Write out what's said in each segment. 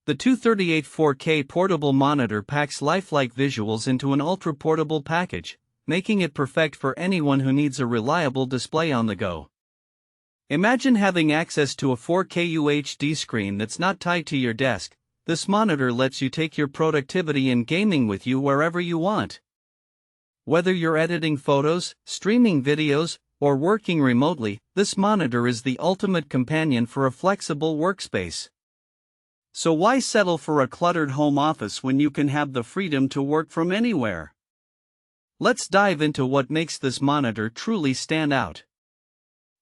The 238 4K portable monitor packs lifelike visuals into an ultra-portable package, making it perfect for anyone who needs a reliable display on the go. Imagine having access to a 4K UHD screen that's not tied to your desk. This monitor lets you take your productivity and gaming with you wherever you want. Whether you're editing photos, streaming videos, or working remotely, this monitor is the ultimate companion for a flexible workspace. So why settle for a cluttered home office when you can have the freedom to work from anywhere? Let's dive into what makes this monitor truly stand out.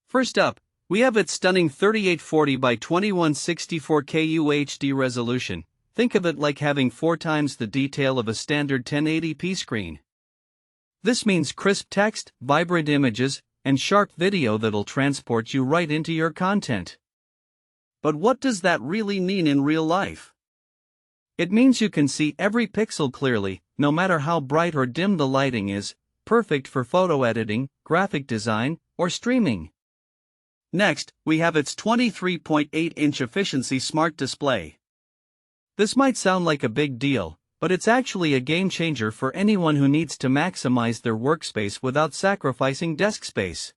First up, we have its stunning 3840 by 2160 4K UHD resolution. Think of it like having 4 times the detail of a standard 1080p screen. This means crisp text, vibrant images, and sharp video that'll transport you right into your content. But what does that really mean in real life? It means you can see every pixel clearly, no matter how bright or dim the lighting is, perfect for photo editing, graphic design, or streaming. Next, we have its 23.8-inch efficiency smart display. This might sound like a big deal, but it's actually a game changer for anyone who needs to maximize their workspace without sacrificing desk space.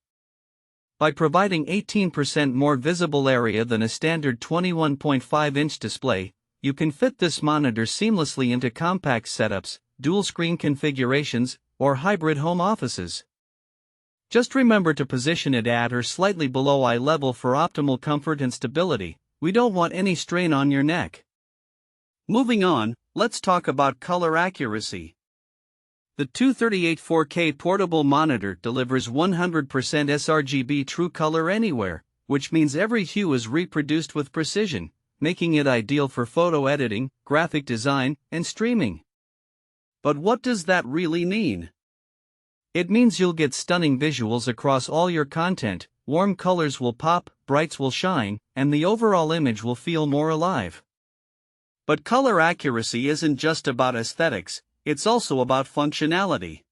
By providing 18% more visible area than a standard 21.5-inch display, you can fit this monitor seamlessly into compact setups, dual-screen configurations, or hybrid home offices. Just remember to position it at or slightly below eye level for optimal comfort and stability. We don't want any strain on your neck. Moving on, let's talk about color accuracy. The 238 4K portable monitor delivers 100% sRGB true color anywhere, which means every hue is reproduced with precision, making it ideal for photo editing, graphic design, and streaming. But what does that really mean? It means you'll get stunning visuals across all your content, warm colors will pop, brights will shine, and the overall image will feel more alive. But color accuracy isn't just about aesthetics, it's also about functionality.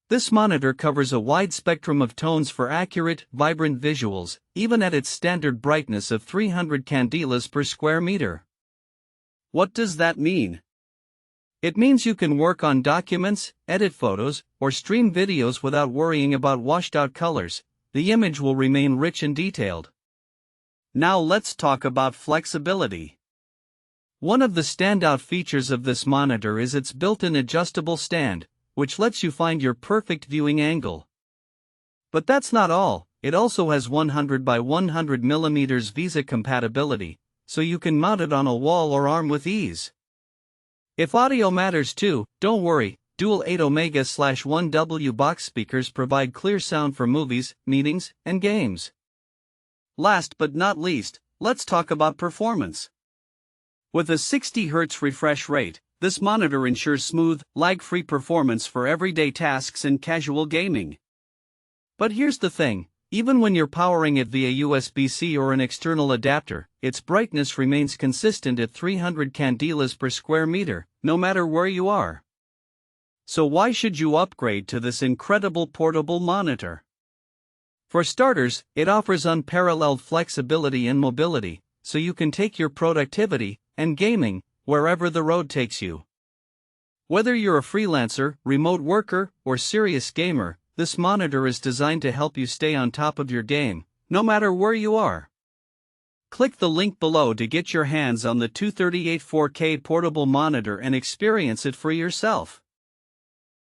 This monitor covers a wide spectrum of tones for accurate, vibrant visuals, even at its standard brightness of 300 candelas per square meter. What does that mean? It means you can work on documents, edit photos, or stream videos without worrying about washed-out colors. The image will remain rich and detailed. Now let's talk about flexibility. One of the standout features of this monitor is its built-in adjustable stand, which lets you find your perfect viewing angle. But that's not all, it also has 100 by 100 mm VESA compatibility, so you can mount it on a wall or arm with ease. If audio matters too, don't worry, dual 8Ω/1W box speakers provide clear sound for movies, meetings, and games. Last but not least, let's talk about performance. With a 60 Hz refresh rate, this monitor ensures smooth, lag-free performance for everyday tasks and casual gaming. But here's the thing, even when you're powering it via USB-C or an external adapter, its brightness remains consistent at 300 candelas per square meter, no matter where you are. So why should you upgrade to this incredible portable monitor? For starters, it offers unparalleled flexibility and mobility, so you can take your productivity and gaming wherever the road takes you. Whether you're a freelancer, remote worker, or serious gamer, this monitor is designed to help you stay on top of your game, no matter where you are. Click the link below to get your hands on the 238 4K portable monitor and experience it for yourself.